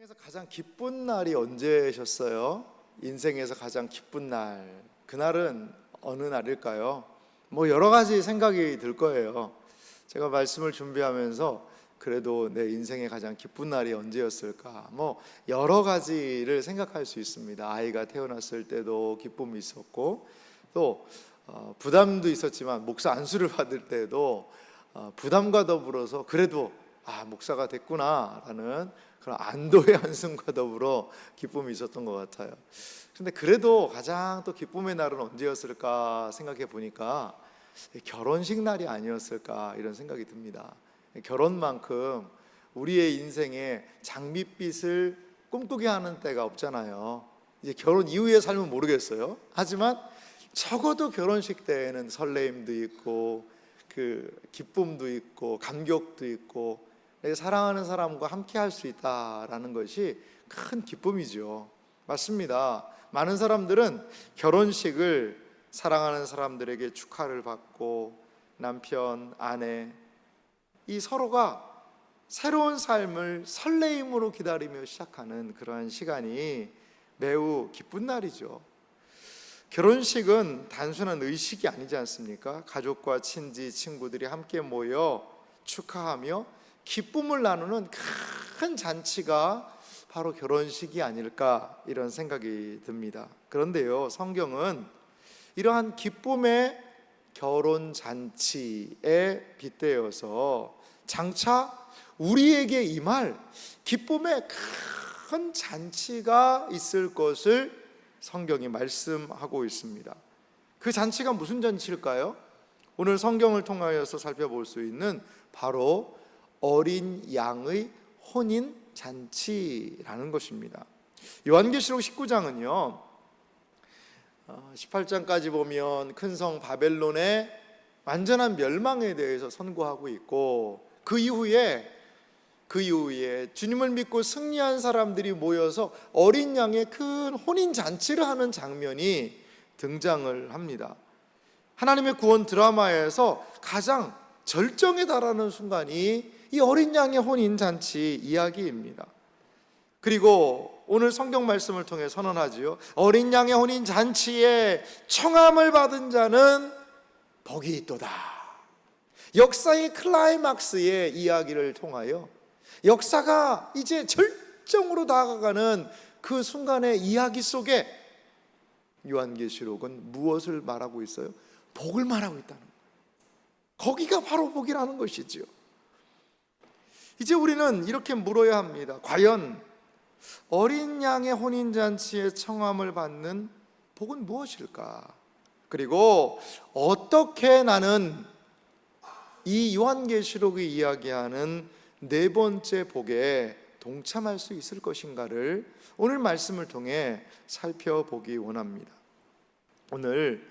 인생에서 가장 기쁜 날이 언제셨어요? 인생에서 가장 기쁜 날, 그날은 어느 날일까요? 뭐 여러 가지 생각이 들 거예요. 제가 말씀을 준비하면서 그래도 내 인생의 가장 기쁜 날이 언제였을까? 뭐 여러 가지를 생각할 수 있습니다. 아이가 태어났을 때도 기쁨이 있었고, 또 부담도 있었지만 목사 안수를 받을 때도 부담과 더불어서 그래도 목사가 됐구나라는 그런 안도의 한숨과 더불어 기쁨이 있었던 것 같아요. 근데 그래도 가장 또 기쁨의 날은 언제였을까 생각해 보니까 결혼식 날이 아니었을까 이런 생각이 듭니다. 결혼만큼 우리의 인생에 장밋빛을 꿈꾸게 하는 때가 없잖아요. 이제 결혼 이후의 삶은 모르겠어요. 하지만 적어도 결혼식 때에는 설레임도 있고 그 기쁨도 있고 감격도 있고 내가 사랑하는 사람과 함께 할 수 있다라는 것이 큰 기쁨이죠. 맞습니다. 많은 사람들은 결혼식을 사랑하는 사람들에게 축하를 받고 남편, 아내 이 서로가 새로운 삶을 설레임으로 기다리며 시작하는 그러한 시간이 매우 기쁜 날이죠. 결혼식은 단순한 의식이 아니지 않습니까? 가족과 친지, 친구들이 함께 모여 축하하며 기쁨을 나누는 큰 잔치가 바로 결혼식이 아닐까 이런 생각이 듭니다. 그런데요, 성경은 이러한 기쁨의 결혼 잔치에 빗대어서 장차 우리에게 임할 기쁨의 큰 잔치가 있을 것을 성경이 말씀하고 있습니다. 그 잔치가 무슨 잔치일까요? 오늘 성경을 통하여서 살펴볼 수 있는 바로 어린 양의 혼인 잔치라는 것입니다. 요한계시록 19장은요 18장까지 보면 큰 성 바벨론의 완전한 멸망에 대해서 선고하고 있고 그 이후에 주님을 믿고 승리한 사람들이 모여서 어린 양의 큰 혼인 잔치를 하는 장면이 등장을 합니다. 하나님의 구원 드라마에서 가장 절정에 달하는 순간이 이 어린 양의 혼인 잔치 이야기입니다. 그리고 오늘 성경 말씀을 통해 선언하지요. 어린 양의 혼인 잔치에 청함을 받은 자는 복이 있도다. 역사의 클라이막스의 이야기를 통하여 역사가 이제 절정으로 다가가는 그 순간의 이야기 속에 요한계시록은 무엇을 말하고 있어요? 복을 말하고 있다는 거예요. 거기가 바로 복이라는 것이지요. 이제 우리는 이렇게 물어야 합니다. 과연 어린 양의 혼인잔치에 청함을 받는 복은 무엇일까? 그리고 어떻게 나는 이 요한계시록이 이야기하는 네 번째 복에 동참할 수 있을 것인가를 오늘 말씀을 통해 살펴보기 원합니다. 오늘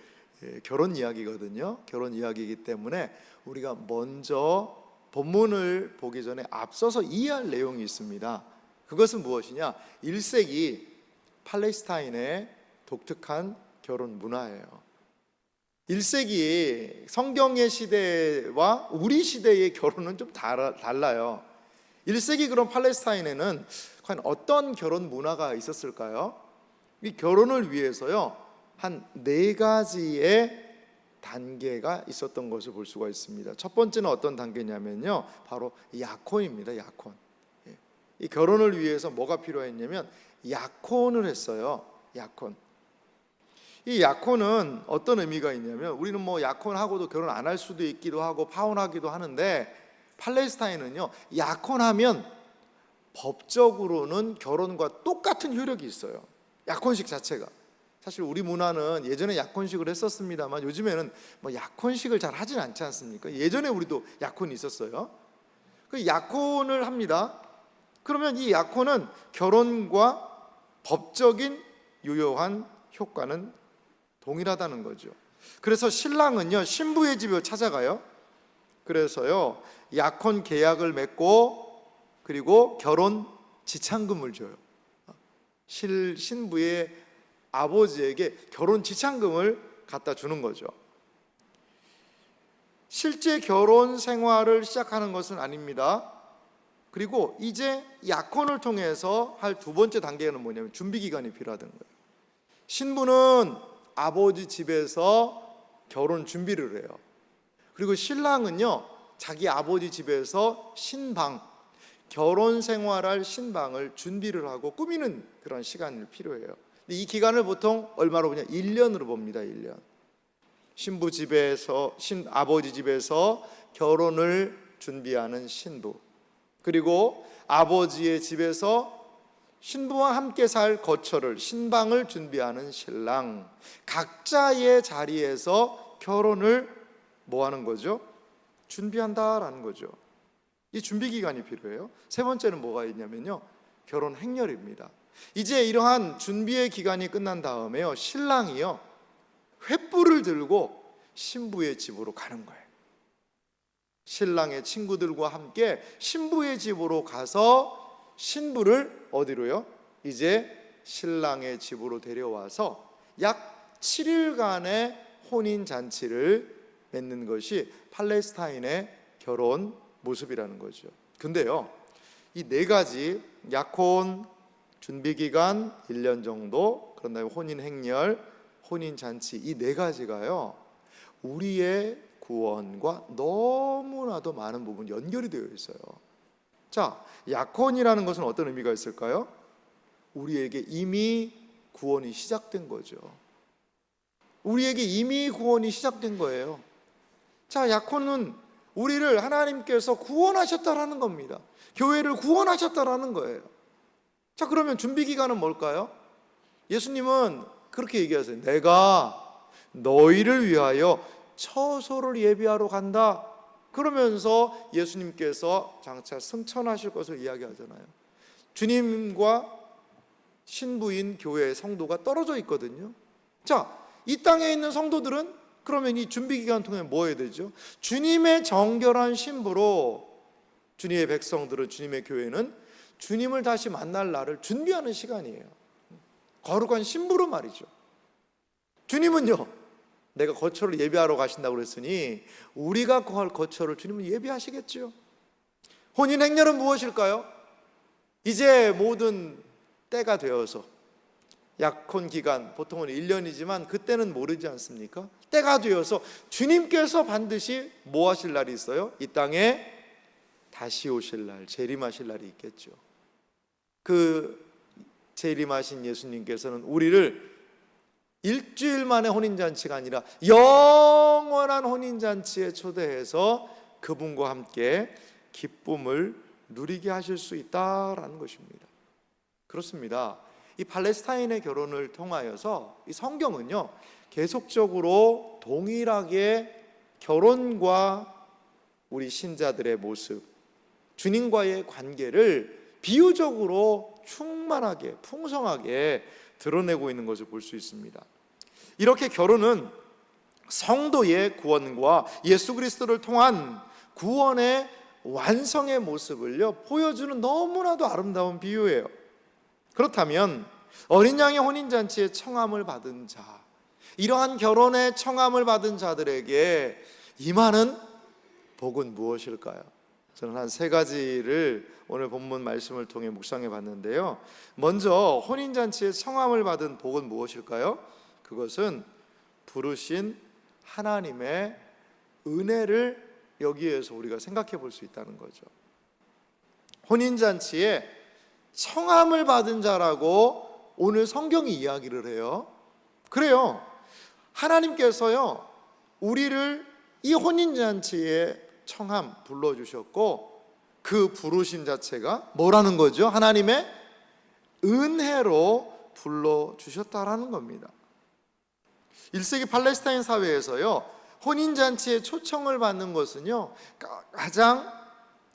결혼 이야기거든요. 결혼 이야기이기 때문에 우리가 먼저 본문을 보기 전에 앞서서 이해할 내용이 있습니다. 그것은 무엇이냐? 1세기 팔레스타인의 독특한 결혼 문화예요. 1세기 성경의 시대와 우리 시대의 결혼은 좀 달라요. 1세기 그런 팔레스타인에는 과연 어떤 결혼 문화가 있었을까요? 이 결혼을 위해서요 한 4가지의 단계가 있었던 것을 볼 수가 있습니다. 첫 번째는 어떤 단계냐면요 바로 약혼입니다. 약혼. 이 결혼을 위해서 뭐가 필요했냐면 약혼을 했어요. 약혼. 이 약혼은 어떤 의미가 있냐면 우리는 뭐 약혼하고도 결혼 안 할 수도 있기도 하고 파혼하기도 하는데 팔레스타인은요 약혼하면 법적으로는 결혼과 똑같은 효력이 있어요. 약혼식 자체가. 사실 우리 문화는 예전에 약혼식을 했었습니다만 요즘에는 뭐 약혼식을 잘 하진 않지 않습니까? 예전에 우리도 약혼이 있었어요. 그 약혼을 합니다. 그러면 이 약혼은 결혼과 법적인 유효한 효과는 동일하다는 거죠. 그래서 신랑은요 신부의 집에 찾아가요. 그래서요 약혼 계약을 맺고 그리고 결혼 지참금을 줘요. 신부의 아버지에게 결혼 지참금을 갖다 주는 거죠. 실제 결혼 생활을 시작하는 것은 아닙니다. 그리고 이제 약혼을 통해서 할 두 번째 단계는 뭐냐면 준비 기간이 필요하다는 거예요. 신부는 아버지 집에서 결혼 준비를 해요. 그리고 신랑은요, 자기 아버지 집에서 신방, 결혼 생활할 신방을 준비를 하고 꾸미는 그런 시간이 필요해요. 근데 이 기간을 보통 얼마로 보냐? 1년으로 봅니다. 1년. 신부 집에서, 아버지 집에서 결혼을 준비하는 신부, 그리고 아버지의 집에서 신부와 함께 살 거처를, 신방을 준비하는 신랑, 각자의 자리에서 결혼을 뭐 하는 거죠? 준비한다라는 거죠. 이 준비 기간이 필요해요. 세 번째는 뭐가 있냐면요, 결혼 행렬입니다. 이제 이러한 준비의 기간이 끝난 다음에요, 신랑이요, 횃불을 들고 신부의 집으로 가는 거예요. 신랑의 친구들과 함께 신부의 집으로 가서 신부를 어디로요? 이제 신랑의 집으로 데려와서 약 7일간의 혼인 잔치를 맺는 것이 팔레스타인의 결혼 모습이라는 거죠. 근데요, 이 네 가지, 약혼, 준비기간 1년 정도, 그런 다음에 혼인 행렬, 혼인 잔치, 이 네 가지가요, 우리의 구원과 너무나도 많은 부분이 연결이 되어 있어요. 자, 약혼이라는 것은 어떤 의미가 있을까요? 우리에게 이미 구원이 시작된 거죠. 우리에게 이미 구원이 시작된 거예요. 자, 약혼은 우리를 하나님께서 구원하셨다라는 겁니다. 교회를 구원하셨다라는 거예요. 자, 그러면 준비 기간은 뭘까요? 예수님은 그렇게 얘기하세요. 내가 너희를 위하여 처소를 예비하러 간다. 그러면서 예수님께서 장차 승천하실 것을 이야기하잖아요. 주님과 신부인 교회의 성도가 떨어져 있거든요. 자, 이 땅에 있는 성도들은 그러면 이 준비 기간 통해 뭐 해야 되죠? 주님의 정결한 신부로, 주님의 백성들은, 주님의 교회는 주님을 다시 만날 날을 준비하는 시간이에요. 거룩한 신부로 말이죠. 주님은요, 내가 거처를 예비하러 가신다고 그랬으니 우리가 거할 거처를 주님은 예비하시겠죠. 혼인 행렬은 무엇일까요? 이제 모든 때가 되어서, 약혼 기간 보통은 1년이지만 그때는 모르지 않습니까? 때가 되어서 주님께서 반드시 뭐 하실 날이 있어요? 이 땅에 다시 오실 날, 재림하실 날이 있겠죠. 그 재림하신 예수님께서는 우리를 일주일 만의 혼인잔치가 아니라 영원한 혼인잔치에 초대해서 그분과 함께 기쁨을 누리게 하실 수 있다라는 것입니다. 그렇습니다. 이 팔레스타인의 결혼을 통하여서 이 성경은요, 계속적으로 동일하게 결혼과 우리 신자들의 모습, 주님과의 관계를 비유적으로 충만하게, 풍성하게 드러내고 있는 것을 볼 수 있습니다. 이렇게 결혼은 성도의 구원과 예수 그리스도를 통한 구원의 완성의 모습을요, 보여주는 너무나도 아름다운 비유예요. 그렇다면 어린 양의 혼인잔치에 청함을 받은 자, 이러한 결혼의 청함을 받은 자들에게 임하는 복은 무엇일까요? 저는 한 세 가지를 오늘 본문 말씀을 통해 묵상해 봤는데요. 먼저 혼인잔치에 청함을 받은 복은 무엇일까요? 그것은 부르신 하나님의 은혜를 여기에서 우리가 생각해 볼 수 있다는 거죠. 혼인잔치에 청함을 받은 자라고 오늘 성경이 이야기를 해요. 그래요, 하나님께서요, 우리를 이 혼인잔치에 청함 불러주셨고, 그 부르심 자체가 뭐라는 거죠? 하나님의 은혜로 불러주셨다라는 겁니다. 1세기 팔레스타인 사회에서요, 혼인잔치에 초청을 받는 것은요, 가장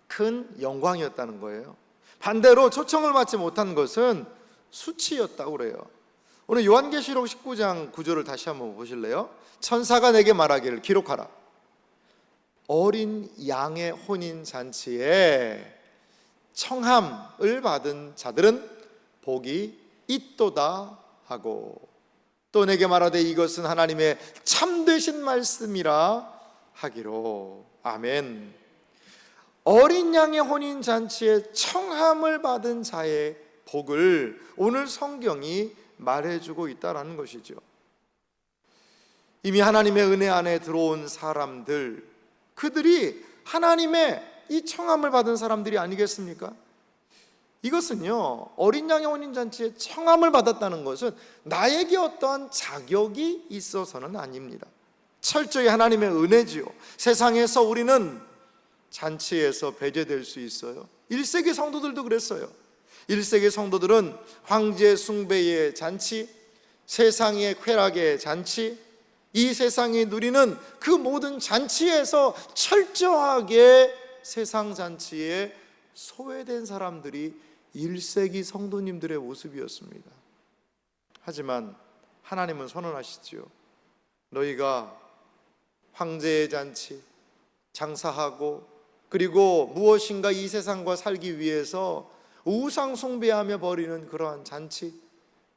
큰 영광이었다는 거예요. 반대로 초청을 받지 못한 것은 수치였다고 그래요. 오늘 요한계시록 19장 9절을 다시 한번 보실래요? 천사가 내게 말하기를 기록하라. 어린 양의 혼인잔치에 청함을 받은 자들은 복이 있도다 하고, 또 내게 말하되 이것은 하나님의 참되신 말씀이라 하기로. 아멘. 어린 양의 혼인 잔치에 청함을 받은 자의 복을 오늘 성경이 말해주고 있다는 것이죠. 이미 하나님의 은혜 안에 들어온 사람들, 그들이 하나님의 이 청함을 받은 사람들이 아니겠습니까? 이것은요, 어린 양의 혼인잔치에 청함을 받았다는 것은 나에게 어떠한 자격이 있어서는 아닙니다. 철저히 하나님의 은혜지요. 세상에서 우리는 잔치에서 배제될 수 있어요. 1세기 성도들도 그랬어요. 1세기 성도들은 황제 숭배의 잔치, 세상의 쾌락의 잔치, 이 세상이 누리는 그 모든 잔치에서 철저하게 세상 잔치에 소외된 사람들이 1세기 성도님들의 모습이었습니다. 하지만 하나님은 선언하시지요. 너희가 황제의 잔치, 장사하고 그리고 무엇인가 이 세상과 살기 위해서 우상 숭배하며 벌이는 그러한 잔치,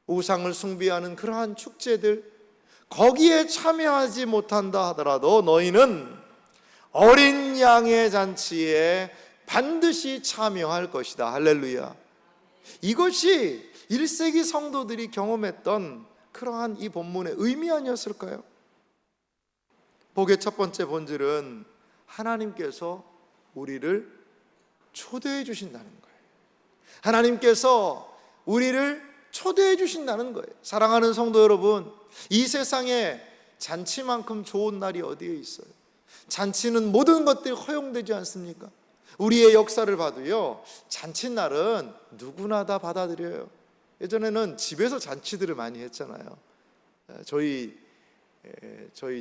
우상을 숭배하는 그러한 축제들, 거기에 참여하지 못한다 하더라도 너희는 어린 양의 잔치에 반드시 참여할 것이다. 할렐루야. 이것이 1세기 성도들이 경험했던 그러한 이 본문의 의미 아니었을까요? 복의 첫 번째 본질은 하나님께서 우리를 초대해 주신다는 거예요. 하나님께서 우리를 초대해 주신다는 거예요. 사랑하는 성도 여러분, 이 세상에 잔치만큼 좋은 날이 어디에 있어요? 잔치는 모든 것들이 허용되지 않습니까? 우리의 역사를 봐도요, 잔칫날은 누구나 다 받아들여요. 예전에는 집에서 잔치들을 많이 했잖아요. 저희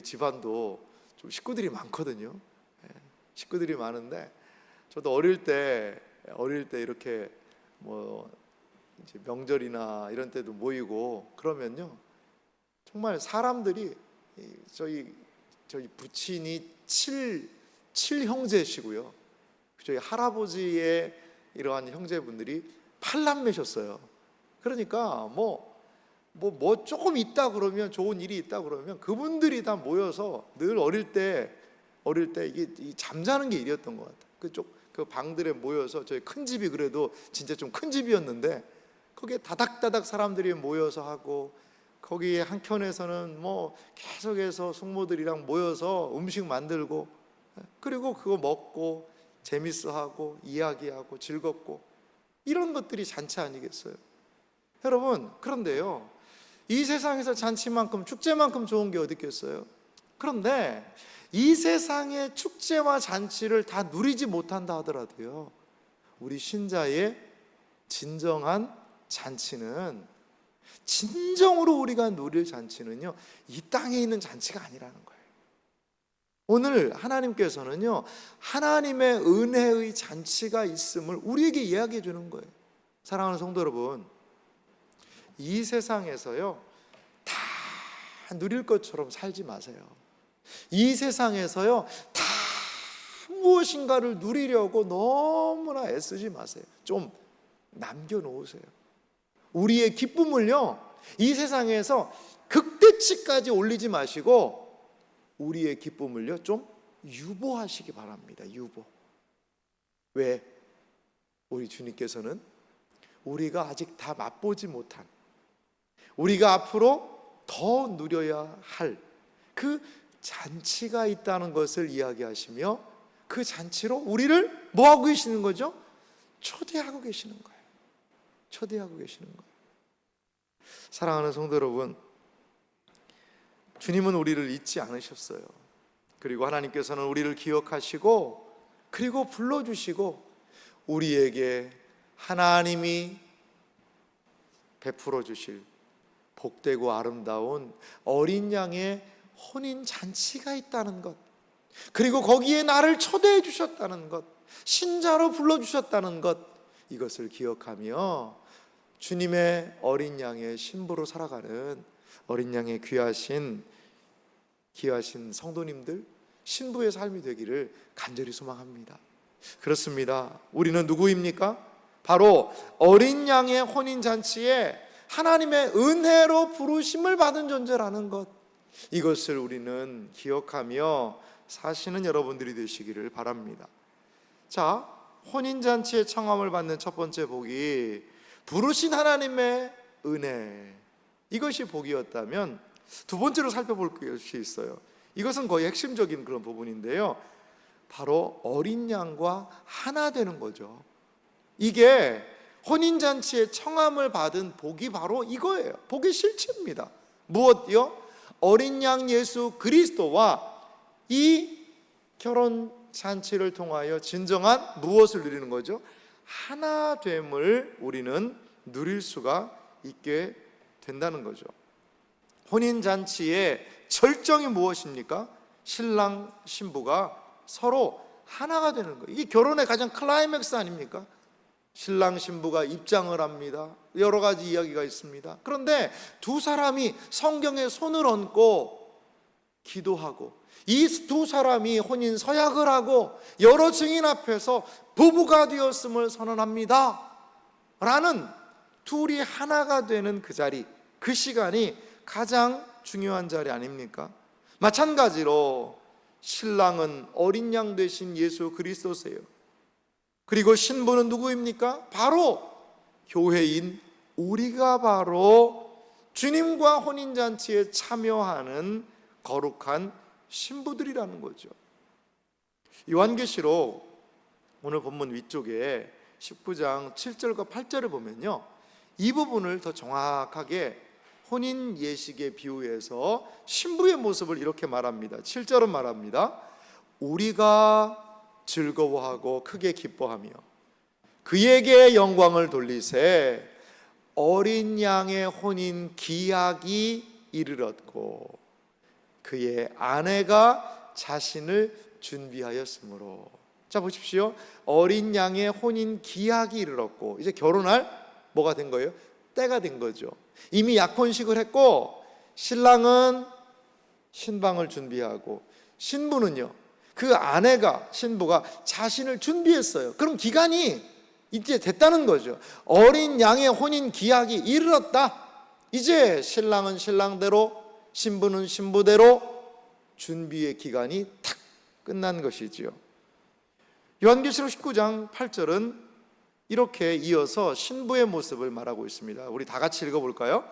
집안도 좀 식구들이 많거든요. 식구들이 많은데 저도 어릴 때 이렇게 뭐 이제 명절이나 이런 때도 모이고 그러면요, 정말 사람들이 저희 부친이 7 형제시고요. 저희 할아버지의 이러한 형제분들이 8남매셨어요. 그러니까 뭐 조금 있다 그러면, 좋은 일이 있다 그러면 그분들이 다 모여서 늘 어릴 때 이게 잠자는 게 일이었던 것 같아요. 그 방들에 모여서, 저희 큰 집이 그래도 진짜 좀 큰 집이었는데 거기에 다닥다닥 사람들이 모여서 하고, 거기에 한켠에서는 뭐 계속해서 숙모들이랑 모여서 음식 만들고, 그리고 그거 먹고 재밌어하고 이야기하고 즐겁고, 이런 것들이 잔치 아니겠어요? 여러분, 그런데요, 이 세상에서 잔치만큼, 축제만큼 좋은 게 어디 있겠어요? 그런데 이 세상의 축제와 잔치를 다 누리지 못한다 하더라도요, 우리 신자의 진정한 잔치는, 진정으로 우리가 누릴 잔치는요, 이 땅에 있는 잔치가 아니라는 거예요. 오늘 하나님께서는요, 하나님의 은혜의 잔치가 있음을 우리에게 이야기해 주는 거예요. 사랑하는 성도 여러분, 이 세상에서요, 다 누릴 것처럼 살지 마세요. 이 세상에서요, 다 무엇인가를 누리려고 너무나 애쓰지 마세요. 좀 남겨놓으세요. 우리의 기쁨을요, 이 세상에서 극대치까지 올리지 마시고 우리의 기쁨을요, 좀 유보하시기 바랍니다. 유보. 왜? 우리 주님께서는 우리가 아직 다 맛보지 못한, 우리가 앞으로 더 누려야 할 그 잔치가 있다는 것을 이야기하시며, 그 잔치로 우리를 뭐하고 계시는 거죠? 초대하고 계시는 거예요. 초대하고 계시는 거예요. 사랑하는 성도 여러분, 주님은 우리를 잊지 않으셨어요. 그리고 하나님께서는 우리를 기억하시고, 그리고 불러주시고, 우리에게 하나님이 베풀어 주실 복되고 아름다운 어린 양의 혼인 잔치가 있다는 것, 그리고 거기에 나를 초대해 주셨다는 것, 신자로 불러주셨다는 것, 이것을 기억하며 주님의 어린 양의 신부로 살아가는 어린 양의 귀하신 성도님들, 신부의 삶이 되기를 간절히 소망합니다. 그렇습니다. 우리는 누구입니까? 바로 어린 양의 혼인 잔치에 하나님의 은혜로 부르심을 받은 존재라는 것, 이것을 우리는 기억하며 사시는 여러분들이 되시기를 바랍니다. 자, 혼인잔치의 청함을 받는 첫 번째 복이 부르신 하나님의 은혜, 이것이 복이었다면 두 번째로 살펴볼 것이 있어요. 이것은 거의 핵심적인 그런 부분인데요, 바로 어린 양과 하나 되는 거죠. 이게 혼인잔치의 청함을 받은 복이 바로 이거예요. 복의 실체입니다. 무엇이요? 어린 양 예수 그리스도와 이 결혼잔치를 통하여 진정한 무엇을 누리는 거죠? 하나됨을 우리는 누릴 수가 있게 된다는 거죠. 혼인잔치의 절정이 무엇입니까? 신랑 신부가 서로 하나가 되는 거예요. 이게 결혼의 가장 클라이맥스 아닙니까? 신랑 신부가 입장을 합니다. 여러 가지 이야기가 있습니다. 그런데 두 사람이 성경에 손을 얹고 기도하고, 이 두 사람이 혼인 서약을 하고 여러 증인 앞에서 부부가 되었음을 선언합니다 라는, 둘이 하나가 되는 그 자리, 그 시간이 가장 중요한 자리 아닙니까? 마찬가지로 신랑은 어린 양 되신 예수 그리스도세요. 그리고 신부는 누구입니까? 바로 교회인 우리가 바로 주님과 혼인잔치에 참여하는 거룩한 신부들이라는 거죠. 요한계시록 오늘 본문 위쪽에 19장 7절과 8절을 보면요, 이 부분을 더 정확하게 혼인 예식에 비유해서 신부의 모습을 이렇게 말합니다. 7절은 말합니다. 우리가 즐거워하고 크게 기뻐하며 그에게 영광을 돌리세 어린 양의 혼인 기약이 이르렀고 그의 아내가 자신을 준비하였으므로. 자, 보십시오. 어린 양의 혼인 기약이 이르렀고, 이제 결혼할 뭐가 된 거예요? 때가 된 거죠. 이미 약혼식을 했고, 신랑은 신방을 준비하고, 신부는요, 그 아내가, 신부가 자신을 준비했어요. 그럼 기간이 이제 됐다는 거죠. 어린 양의 혼인 기약이 이르렀다. 이제 신랑은 신랑대로, 신부는 신부대로 준비의 기간이 탁 끝난 것이지요. 요한계시록 19장 8절은 이렇게 이어서 신부의 모습을 말하고 있습니다. 우리 다 같이 읽어볼까요?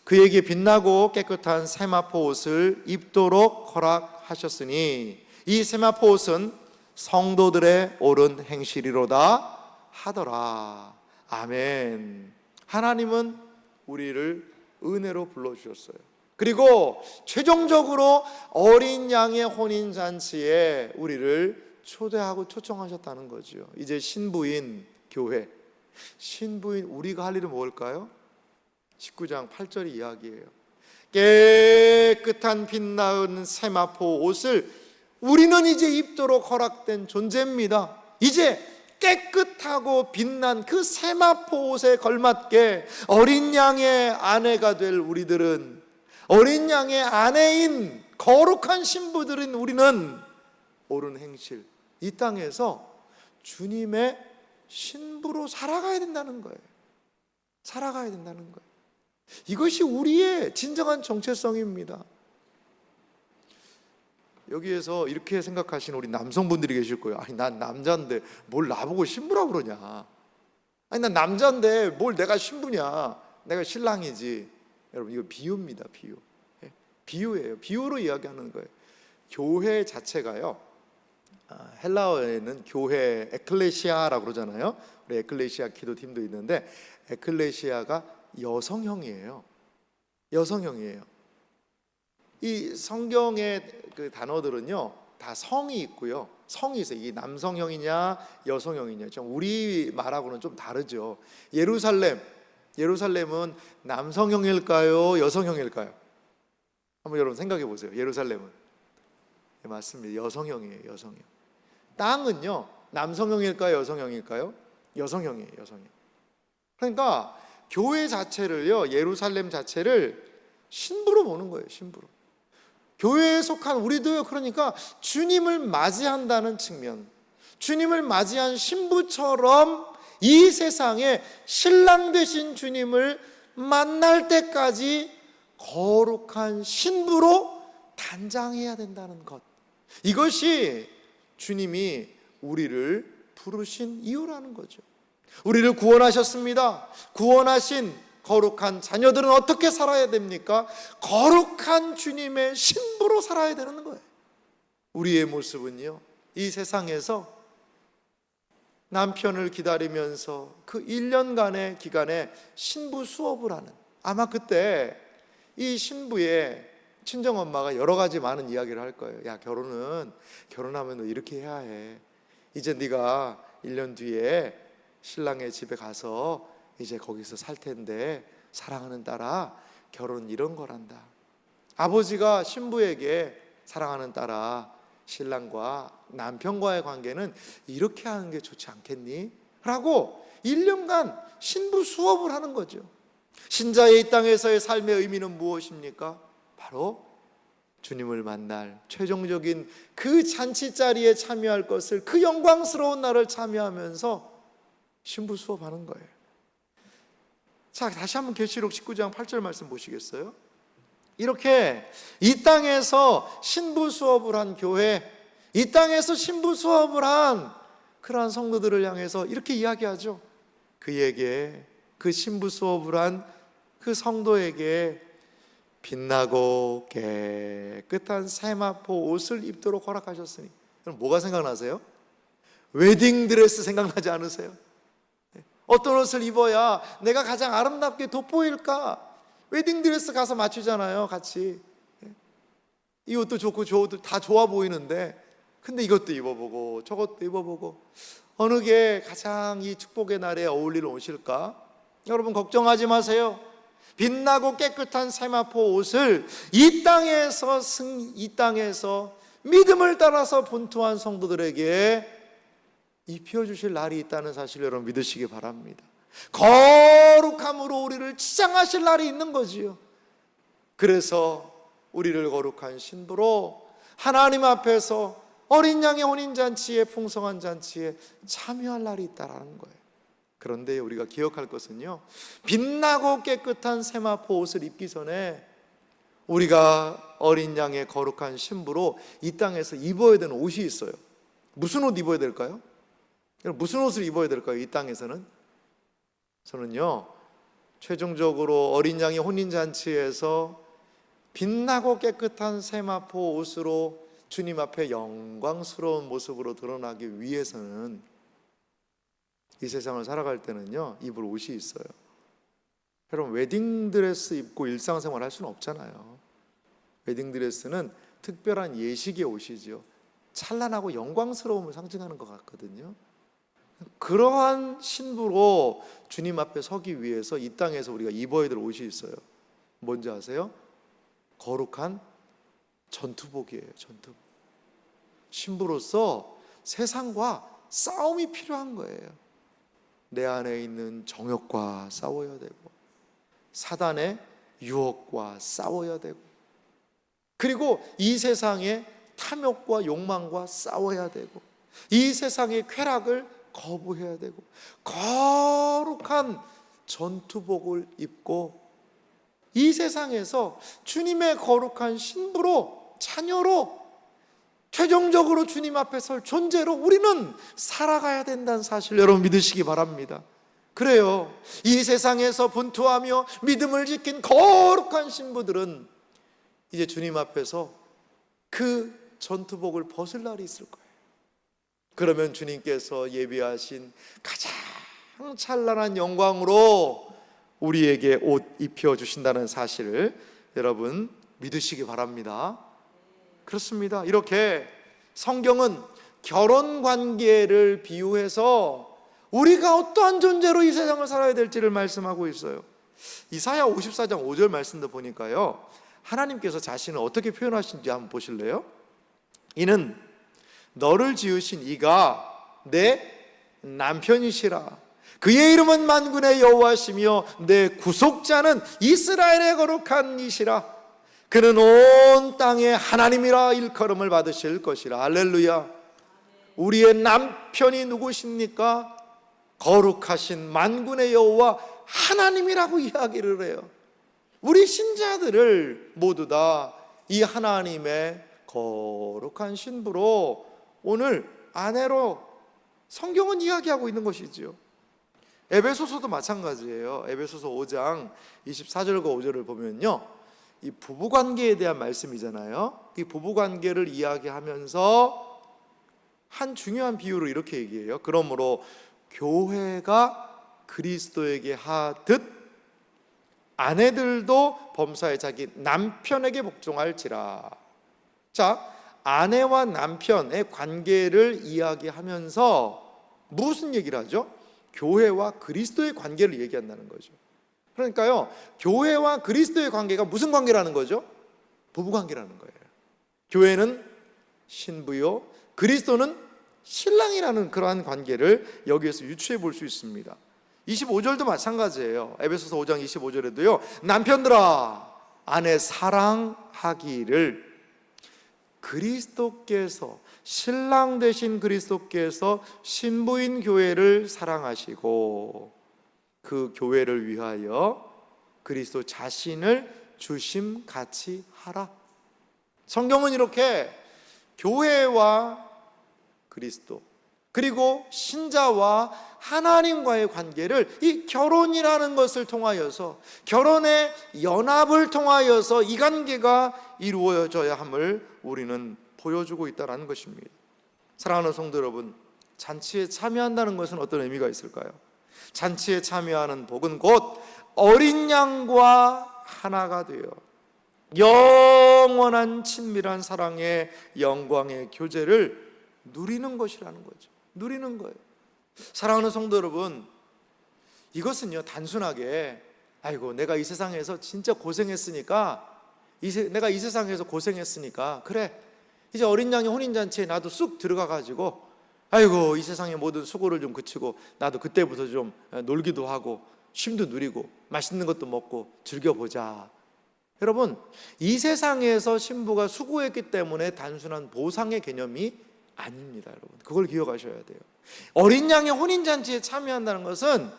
그에게 빛나고 깨끗한 세마포 옷을 입도록 허락하셨으니 이 세마포 옷은 성도들의 옳은 행실이로다 하더라. 아멘. 하나님은 우리를 은혜로 불러주셨어요. 그리고 최종적으로 어린 양의 혼인잔치에 우리를 초대하고 초청하셨다는 거죠. 이제 신부인 교회, 신부인 우리가 할 일은 뭘까요? 19장 8절 이야기예요. 깨끗한 빛나는 세마포 옷을 우리는 이제 입도록 허락된 존재입니다. 이제 깨끗하고 빛난 그 세마포 옷에 걸맞게 어린 양의 아내가 될 우리들은, 어린 양의 아내인 거룩한 신부들인 우리는 옳은 행실, 이 땅에서 주님의 신부로 살아가야 된다는 거예요. 살아가야 된다는 거예요. 이것이 우리의 진정한 정체성입니다. 여기에서 이렇게 생각하시는 우리 남성분들이 계실 거예요. 아니, 난 남자인데 뭘 나보고 신부라고 그러냐. 아니, 난 남자인데 뭘 내가 신부냐. 내가 신랑이지. 여러분, 이거 비유입니다. 비유. 비유예요. 비유로 이야기하는 거예요. 교회 자체가요, 헬라어에는 교회 에클레시아라고 그러잖아요. 우리 에클레시아 기도팀도 있는데 에클레시아가 여성형이에요. 여성형이에요. 이 성경의 그 단어들은요 다 성이 있고요, 성이 있어요. 이게 남성형이냐 여성형이냐, 좀 우리 말하고는 좀 다르죠. 예루살렘은 남성형일까요 여성형일까요? 한번 여러분 생각해 보세요. 예루살렘은, 네, 맞습니다. 여성형이에요. 여성형. 땅은요 남성형일까요 여성형일까요? 여성형이에요. 여성형. 그러니까 교회 자체를요, 예루살렘 자체를 신부로 보는 거예요. 신부로. 교회에 속한 우리도요, 그러니까 주님을 맞이한다는 측면, 주님을 맞이한 신부처럼 이 세상에 신랑 되신 주님을 만날 때까지 거룩한 신부로 단장해야 된다는 것, 이것이 주님이 우리를 부르신 이유라는 거죠. 우리를 구원하셨습니다. 구원하신 거룩한 자녀들은 어떻게 살아야 됩니까? 거룩한 주님의 신부로 살아야 되는 거예요. 우리의 모습은요, 이 세상에서 남편을 기다리면서 그 1년간의 기간에 신부 수업을 하는, 아마 그때 이 신부의 친정엄마가 여러 가지 많은 이야기를 할 거예요. 야, 결혼하면 너 이렇게 해야 해. 이제 네가 1년 뒤에 신랑의 집에 가서 이제 거기서 살 텐데 사랑하는 딸아, 결혼 이런 거란다. 아버지가 신부에게 사랑하는 딸아, 신랑과 남편과의 관계는 이렇게 하는 게 좋지 않겠니? 라고 1년간 신부 수업을 하는 거죠. 신자의 이 땅에서의 삶의 의미는 무엇입니까? 바로 주님을 만날 최종적인 그 잔치 자리에 참여할 것을, 그 영광스러운 날을 참여하면서 신부 수업하는 거예요. 자, 다시 한번 계시록 19장 8절 말씀 보시겠어요? 이렇게 이 땅에서 신부 수업을 한 교회, 이 땅에서 신부 수업을 한 그러한 성도들을 향해서 이렇게 이야기하죠. 그에게, 그 신부 수업을 한 그 성도에게 빛나고 깨끗한 세마포 옷을 입도록 허락하셨으니. 여러분, 뭐가 생각나세요? 웨딩드레스 생각나지 않으세요? 어떤 옷을 입어야 내가 가장 아름답게 돋보일까? 웨딩드레스 가서 맞추잖아요, 같이. 이 옷도 좋고 저 옷도 다 좋아 보이는데, 근데 이것도 입어보고 저것도 입어보고 어느 게 가장 이 축복의 날에 어울릴 옷일까? 여러분, 걱정하지 마세요. 빛나고 깨끗한 세마포 옷을 이 땅에서 믿음을 따라서 분투한 성도들에게 입혀주실 날이 있다는 사실을 여러분 믿으시기 바랍니다. 거룩함으로 우리를 치장하실 날이 있는 거지요. 그래서 우리를 거룩한 신부로 하나님 앞에서 어린 양의 혼인잔치에, 풍성한 잔치에 참여할 날이 있다는 거예요. 그런데 우리가 기억할 것은요, 빛나고 깨끗한 세마포 옷을 입기 전에 우리가 어린 양의 거룩한 신부로 이 땅에서 입어야 되는 옷이 있어요. 무슨 옷 입어야 될까요? 무슨 옷을 입어야 될까요? 이 땅에서는? 저는요, 최종적으로 어린 양의 혼인잔치에서 빛나고 깨끗한 세마포 옷으로 주님 앞에 영광스러운 모습으로 드러나기 위해서는 이 세상을 살아갈 때는요, 입을 옷이 있어요. 여러분, 웨딩드레스 입고 일상생활 할 수는 없잖아요. 웨딩드레스는 특별한 예식의 옷이죠. 찬란하고 영광스러움을 상징하는 것 같거든요. 그러한 신부로 주님 앞에 서기 위해서 이 땅에서 우리가 입어야 될 옷이 있어요. 뭔지 아세요? 거룩한 전투복이에요. 전투복. 신부로서 세상과 싸움이 필요한 거예요. 내 안에 있는 정욕과 싸워야 되고, 사단의 유혹과 싸워야 되고, 그리고 이 세상의 탐욕과 욕망과 싸워야 되고, 이 세상의 쾌락을 거부해야 되고, 거룩한 전투복을 입고 이 세상에서 주님의 거룩한 신부로, 자녀로, 최종적으로 주님 앞에 설 존재로 우리는 살아가야 된다는 사실 여러분 믿으시기 바랍니다. 그래요, 이 세상에서 분투하며 믿음을 지킨 거룩한 신부들은 이제 주님 앞에서 그 전투복을 벗을 날이 있을 거예요. 그러면 주님께서 예비하신 가장 찬란한 영광으로 우리에게 옷 입혀주신다는 사실을 여러분 믿으시기 바랍니다. 그렇습니다. 이렇게 성경은 결혼관계를 비유해서 우리가 어떠한 존재로 이 세상을 살아야 될지를 말씀하고 있어요. 이사야 54장 5절 말씀도 보니까요, 하나님께서 자신을 어떻게 표현하신지 한번 보실래요? 이는 너를 지으신 이가 내 남편이시라. 그의 이름은 만군의 여호와시며 내 구속자는 이스라엘의 거룩한 이시라. 그는 온 땅의 하나님이라 일컬음을 받으실 것이라. 할렐루야. 우리의 남편이 누구십니까? 거룩하신 만군의 여호와 하나님이라고 이야기를 해요. 우리 신자들을 모두 다 이 하나님의 거룩한 신부로 오늘 아내로 성경은 이야기하고 있는 것이지요. 에베소서도 마찬가지예요. 에베소서 5장 24절과 5절을 보면요, 이 부부관계에 대한 말씀이잖아요. 이 부부관계를 이야기하면서 한 중요한 비유로 이렇게 얘기해요. 그러므로 교회가 그리스도에게 하듯 아내들도 범사에 자기 남편에게 복종할지라. 자, 아내와 남편의 관계를 이야기하면서 무슨 얘기를 하죠? 교회와 그리스도의 관계를 얘기한다는 거죠. 그러니까요, 교회와 그리스도의 관계가 무슨 관계라는 거죠? 부부관계라는 거예요. 교회는 신부요, 그리스도는 신랑이라는 그러한 관계를 여기에서 유추해 볼 수 있습니다. 25절도 마찬가지예요. 에베소서 5장 25절에도요, 남편들아 아내 사랑하기를 그리스도께서, 신랑 되신 그리스도께서 신부인 교회를 사랑하시고 그 교회를 위하여 그리스도 자신을 주심같이 하라. 성경은 이렇게 교회와 그리스도, 그리고 신자와 하나님과의 관계를 이 결혼이라는 것을 통하여서, 결혼의 연합을 통하여서 이 관계가 이루어져야 함을 우리는 보여주고 있다는 것입니다. 사랑하는 성도 여러분, 잔치에 참여한다는 것은 어떤 의미가 있을까요? 잔치에 참여하는 복은 곧 어린 양과 하나가 되어 영원한 친밀한 사랑의 영광의 교제를 누리는 것이라는 거죠. 누리는 거예요. 사랑하는 성도 여러분, 이것은요, 단순하게 아이고 내가 이 세상에서 진짜 고생했으니까, 내가 이 세상에서 고생했으니까 그래 이제 어린 양의 혼인잔치에 나도 쑥 들어가가지고 아이고 이 세상의 모든 수고를 좀 그치고 나도 그때부터 좀 놀기도 하고 쉼도 누리고 맛있는 것도 먹고 즐겨보자. 여러분, 이 세상에서 신부가 수고했기 때문에 단순한 보상의 개념이 아닙니다. 여러분, 그걸 기억하셔야 돼요. 어린 양의 혼인잔치에 참여한다는 것은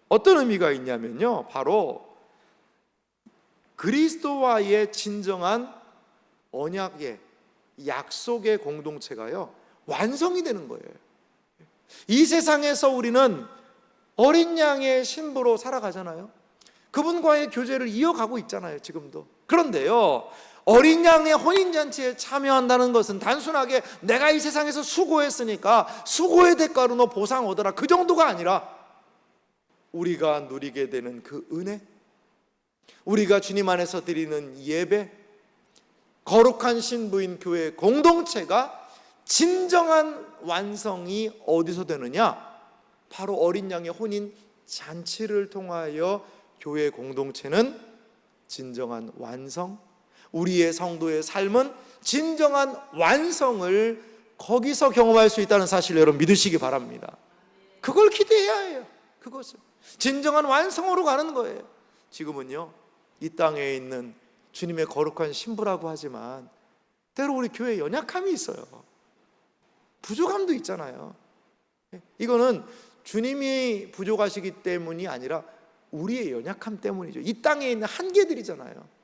어떤 의미가 있냐면요, 바로 그리스도와의 진정한 언약의, 약속의 공동체가요 완성이 되는 거예요. 이 세상에서 우리는 어린 양의 신부로 살아가잖아요. 그분과의 교제를 이어가고 있잖아요, 지금도. 그런데요, 어린 양의 혼인잔치에 참여한다는 것은 단순하게 내가 이 세상에서 수고했으니까 수고의 대가로 너 보상 얻어라, 그 정도가 아니라 우리가 누리게 되는 그 은혜, 우리가 주님 안에서 드리는 예배, 거룩한 신부인 교회 공동체가 진정한 완성이 어디서 되느냐? 바로 어린 양의 혼인 잔치를 통하여 교회 공동체는 진정한 완성, 우리의 성도의 삶은 진정한 완성을 거기서 경험할 수 있다는 사실을 여러분 믿으시기 바랍니다. 그걸 기대해야 해요. 그것을 진정한 완성으로 가는 거예요. 지금은요, 이 땅에 있는 주님의 거룩한 신부라고 하지만 때로 우리 교회에 연약함이 있어요. 부족함도 있잖아요. 이거는 주님이 부족하시기 때문이 아니라 우리의 연약함 때문이죠. 이 땅에 있는 한계들이잖아요.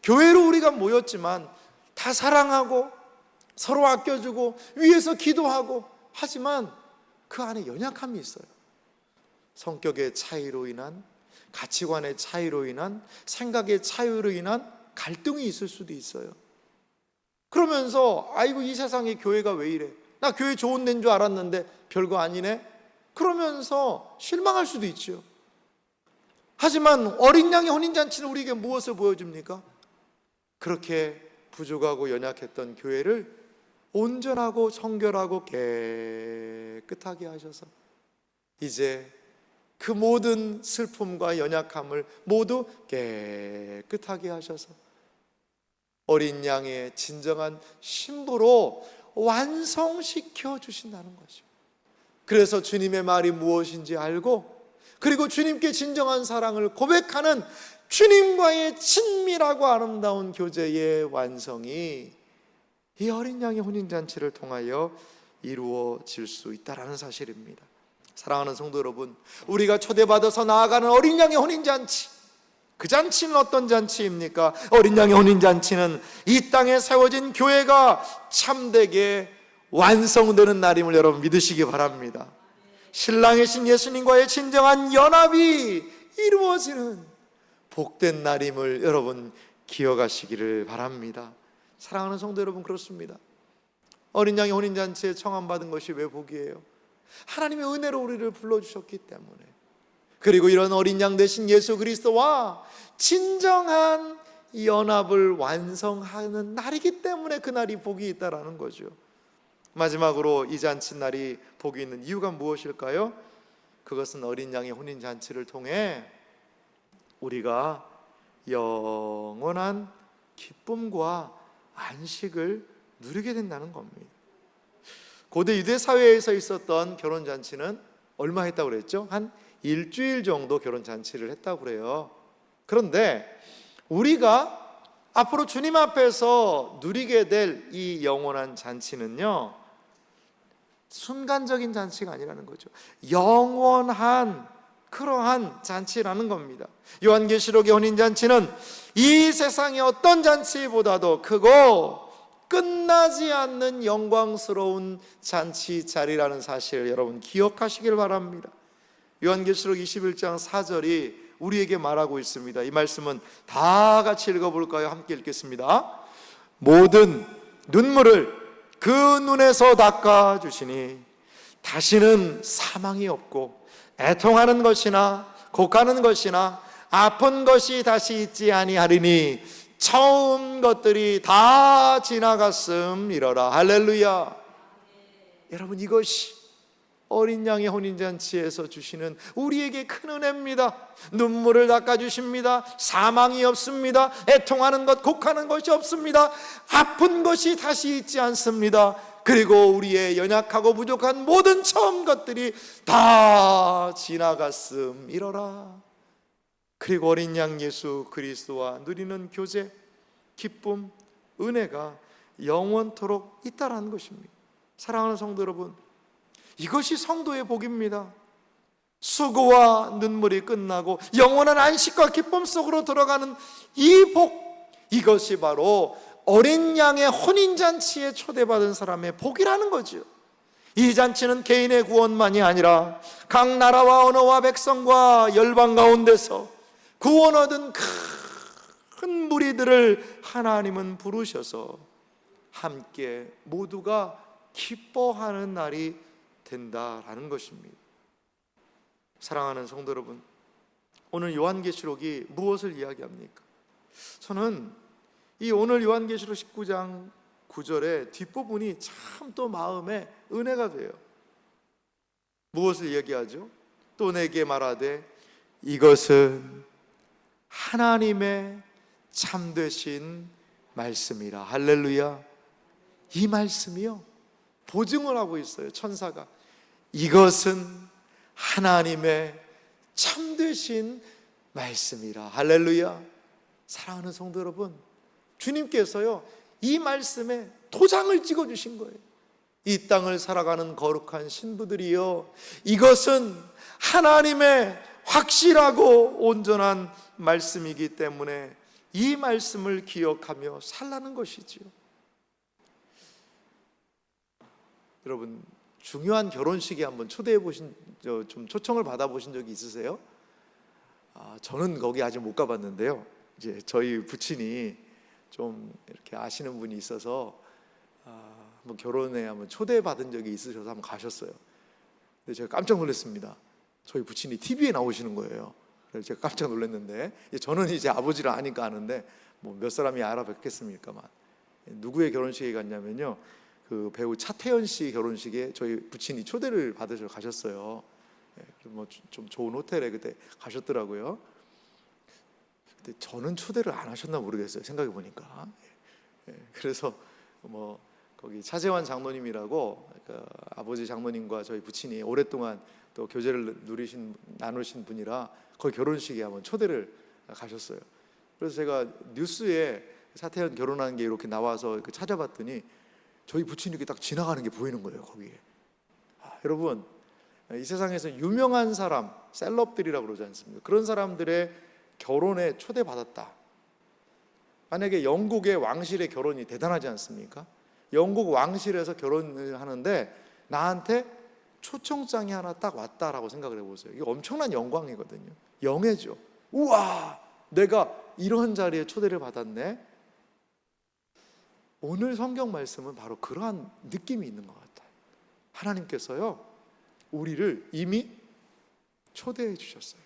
교회로 우리가 모였지만 다 사랑하고 서로 아껴주고 위에서 기도하고 하지만 그 안에 연약함이 있어요. 성격의 차이로 인한, 가치관의 차이로 인한, 생각의 차이로 인한 갈등이 있을 수도 있어요. 그러면서 아이고 이 세상에 교회가 왜 이래, 나 교회 좋은 데인 줄 알았는데 별거 아니네, 그러면서 실망할 수도 있죠. 하지만 어린 양의 혼인잔치는 우리에게 무엇을 보여줍니까? 그렇게 부족하고 연약했던 교회를 온전하고 청결하고 깨끗하게 하셔서 이제 그 모든 슬픔과 연약함을 모두 깨끗하게 하셔서 어린 양의 진정한 신부로 완성시켜 주신다는 거죠. 그래서 주님의 말이 무엇인지 알고, 그리고 주님께 진정한 사랑을 고백하는 주님과의 친밀하고 아름다운 교제의 완성이 이 어린 양의 혼인잔치를 통하여 이루어질 수 있다는 사실입니다. 사랑하는 성도 여러분, 우리가 초대받아서 나아가는 어린 양의 혼인잔치, 그 잔치는 어떤 잔치입니까? 어린 양의 혼인잔치는 이 땅에 세워진 교회가 참되게 완성되는 날임을 여러분 믿으시기 바랍니다. 신랑이신 예수님과의 진정한 연합이 이루어지는 복된 날임을 여러분 기억하시기를 바랍니다. 사랑하는 성도 여러분, 그렇습니다. 어린 양의 혼인잔치에 청함받은 것이 왜 복이에요? 하나님의 은혜로 우리를 불러주셨기 때문에, 그리고 이런 어린 양 되신 예수 그리스도와 진정한 연합을 완성하는 날이기 때문에 그날이 복이 있다라는 거죠. 마지막으로 이 잔치날이 복이 있는 이유가 무엇일까요? 그것은 어린 양의 혼인잔치를 통해 우리가 영원한 기쁨과 안식을 누리게 된다는 겁니다. 고대 유대 사회에서 있었던 결혼잔치는 얼마 했다고 그랬죠? 한 일주일 정도 결혼잔치를 했다고 그래요. 그런데 우리가 앞으로 주님 앞에서 누리게 될 이 영원한 잔치는요, 순간적인 잔치가 아니라는 거죠. 영원한 그러한 잔치라는 겁니다. 요한계시록의 혼인잔치는 이 세상의 어떤 잔치보다도 크고 끝나지 않는 영광스러운 잔치 자리라는 사실을 여러분 기억하시길 바랍니다. 요한계시록 21장 4절이 우리에게 말하고 있습니다. 이 말씀은 다 같이 읽어볼까요? 함께 읽겠습니다. 모든 눈물을 그 눈에서 닦아주시니 다시는 사망이 없고 애통하는 것이나 곡하는 것이나 아픈 것이 다시 있지 아니하리니 처음 것들이 다 지나갔음이러라. 할렐루야. 여러분, 이것이 어린 양의 혼인잔치에서 주시는 우리에게 큰 은혜입니다. 눈물을 닦아주십니다. 사망이 없습니다. 애통하는 것, 곡하는 것이 없습니다. 아픈 것이 다시 있지 않습니다. 그리고 우리의 연약하고 부족한 모든 처음 것들이 다 지나갔음이러라. 그리고 어린 양 예수 그리스도와 누리는 교제, 기쁨, 은혜가 영원토록 있다라는 것입니다. 사랑하는 성도 여러분, 이것이 성도의 복입니다. 수고와 눈물이 끝나고 영원한 안식과 기쁨 속으로 들어가는 이 복, 이것이 바로 어린 양의 혼인잔치에 초대받은 사람의 복이라는 거죠. 이 잔치는 개인의 구원만이 아니라 각 나라와 언어와 백성과 열방 가운데서 구원 얻은 큰 무리들을 하나님은 부르셔서 함께 모두가 기뻐하는 날이 된다라는 것입니다. 사랑하는 성도 여러분, 오늘 요한계시록이 무엇을 이야기합니까? 저는 이 오늘 요한계시록 19장 9절의 뒷부분이 참 또 마음에 은혜가 돼요. 무엇을 얘기하죠? 또 내게 말하되 이것은 하나님의 참되신 말씀이라. 할렐루야. 이 말씀이요, 보증을 하고 있어요. 천사가 이것은 하나님의 참되신 말씀이라. 할렐루야. 사랑하는 성도 여러분, 주님께서요 이 말씀에 도장을 찍어주신 거예요. 이 땅을 살아가는 거룩한 신부들이요, 이것은 하나님의 확실하고 온전한 말씀이기 때문에 이 말씀을 기억하며 살라는 것이지요. 여러분, 중요한 결혼식에 한번 초대해 보신, 좀 초청을 받아 보신 적이 있으세요? 저는 거기 아직 못 가봤는데요. 이제 저희 부친이 좀 이렇게 아시는 분이 있어서 한번 결혼에 한번 초대 받은 적이 있으셔서 한번 가셨어요. 근데 제가 깜짝 놀랐습니다. 저희 부친이 TV에 나오시는 거예요. 그래서 제가 깜짝 놀랐는데, 저는 이제 아버지를 아니까 아는데 뭐 몇 사람이 알아뵙겠습니까만, 누구의 결혼식에 갔냐면요, 그 배우 차태현 씨 결혼식에 저희 부친이 초대를 받으셔 가셨어요. 뭐 좀 좋은 호텔에 그때 가셨더라고요. 근데 저는 초대를 안 하셨나 모르겠어요. 생각해 보니까. 그래서 뭐 거기 차재환 장로님이라고 그 아버지 장로님과 저희 부친이 오랫동안 또 교제를 나누신 분이라 거기 결혼식에 한번 초대를 가셨어요. 그래서 제가 뉴스에 차태현 결혼하는 게 이렇게 나와서 찾아봤더니 저희 부친이 이렇게 딱 지나가는 게 보이는 거예요, 거기에. 여러분, 이 세상에서 유명한 사람, 셀럽들이라고 그러지 않습니까? 그런 사람들의 결혼에 초대받았다. 만약에 영국의 왕실의 결혼이 대단하지 않습니까? 영국 왕실에서 결혼을 하는데 나한테 초청장이 하나 딱 왔다라고 생각을 해보세요. 이게 엄청난 영광이거든요. 영예죠. 우와, 내가 이런 자리에 초대를 받았네. 오늘 성경 말씀은 바로 그러한 느낌이 있는 것 같아요. 하나님께서요, 우리를 이미 초대해 주셨어요.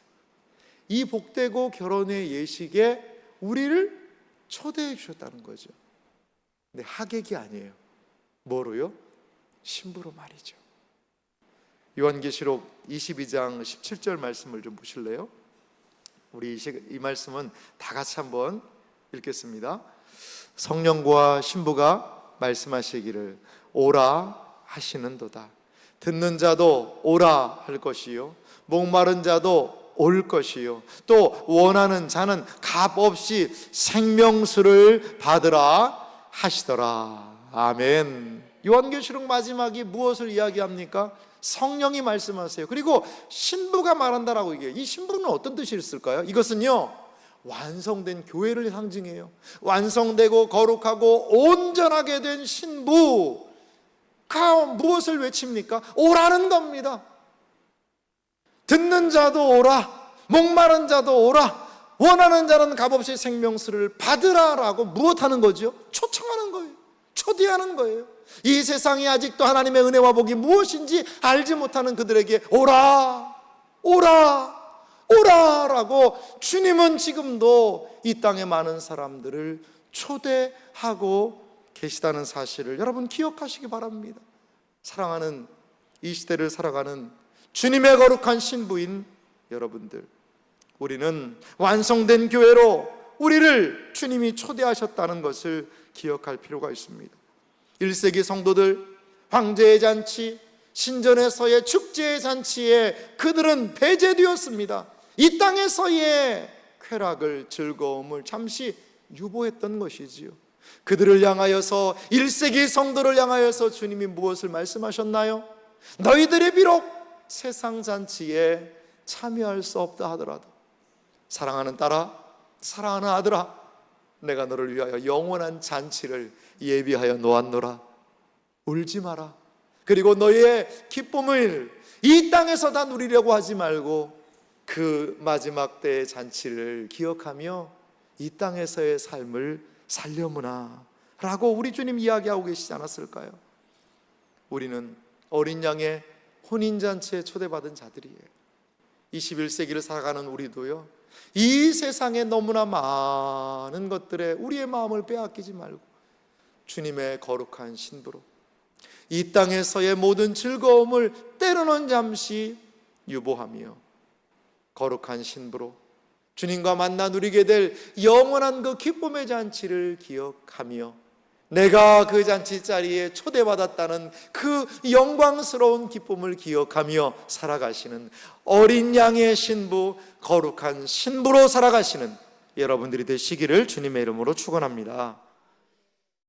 이 복되고 결혼의 예식에 우리를 초대해 주셨다는 거죠. 근데 하객이 아니에요. 뭐로요? 신부로 말이죠. 요한계시록 22장 17절 말씀을 좀 보실래요? 우리 이 말씀은 다 같이 한번 읽겠습니다. 성령과 신부가 말씀하시기를 오라 하시는도다. 듣는 자도 오라 할 것이요, 목마른 자도 올 것이요, 또 원하는 자는 값없이 생명수를 받으라 하시더라. 아멘. 요한계시록 마지막이 무엇을 이야기합니까? 성령이 말씀하세요. 그리고 신부가 말한다라고 얘기해요. 이 신부는 어떤 뜻이 있을까요? 이것은요, 완성된 교회를 상징해요. 완성되고 거룩하고 온전하게 된 신부가 무엇을 외칩니까? 오라는 겁니다. 듣는 자도 오라, 목마른 자도 오라, 원하는 자는 값없이 생명수를 받으라라고 무엇하는 거죠? 초청하는 거예요. 초대하는 거예요. 이 세상이 아직도 하나님의 은혜와 복이 무엇인지 알지 못하는 그들에게 오라, 오라, 오라라고 주님은 지금도 이 땅의 많은 사람들을 초대하고 계시다는 사실을 여러분 기억하시기 바랍니다. 사랑하는 이 시대를 살아가는 주님의 거룩한 신부인 여러분들, 우리는 완성된 교회로 우리를 주님이 초대하셨다는 것을 기억할 필요가 있습니다. 1세기 성도들, 황제의 잔치, 신전에서의 축제의 잔치에 그들은 배제되었습니다. 이 땅에서의 쾌락을, 즐거움을 잠시 유보했던 것이지요. 그들을 향하여서, 1세기 성도를 향하여서 주님이 무엇을 말씀하셨나요? 너희들이 비록 세상 잔치에 참여할 수 없다 하더라도 사랑하는 딸아, 사랑하는 아들아, 내가 너를 위하여 영원한 잔치를 예비하여 놓았노라. 울지 마라. 그리고 너의 기쁨을 이 땅에서 다 누리려고 하지 말고 그 마지막 때의 잔치를 기억하며 이 땅에서의 삶을 살려무나 라고 우리 주님 이야기하고 계시지 않았을까요? 우리는 어린 양의 혼인잔치에 초대받은 자들이에요. 21세기를 살아가는 우리도요, 이 세상에 너무나 많은 것들에 우리의 마음을 빼앗기지 말고 주님의 거룩한 신부로 이 땅에서의 모든 즐거움을 때로는 잠시 유보하며 거룩한 신부로 주님과 만나 누리게 될 영원한 그 기쁨의 잔치를 기억하며 내가 그 잔치 자리에 초대받았다는 그 영광스러운 기쁨을 기억하며 살아가시는 어린 양의 신부, 거룩한 신부로 살아가시는 여러분들이 되시기를 주님의 이름으로 축원합니다.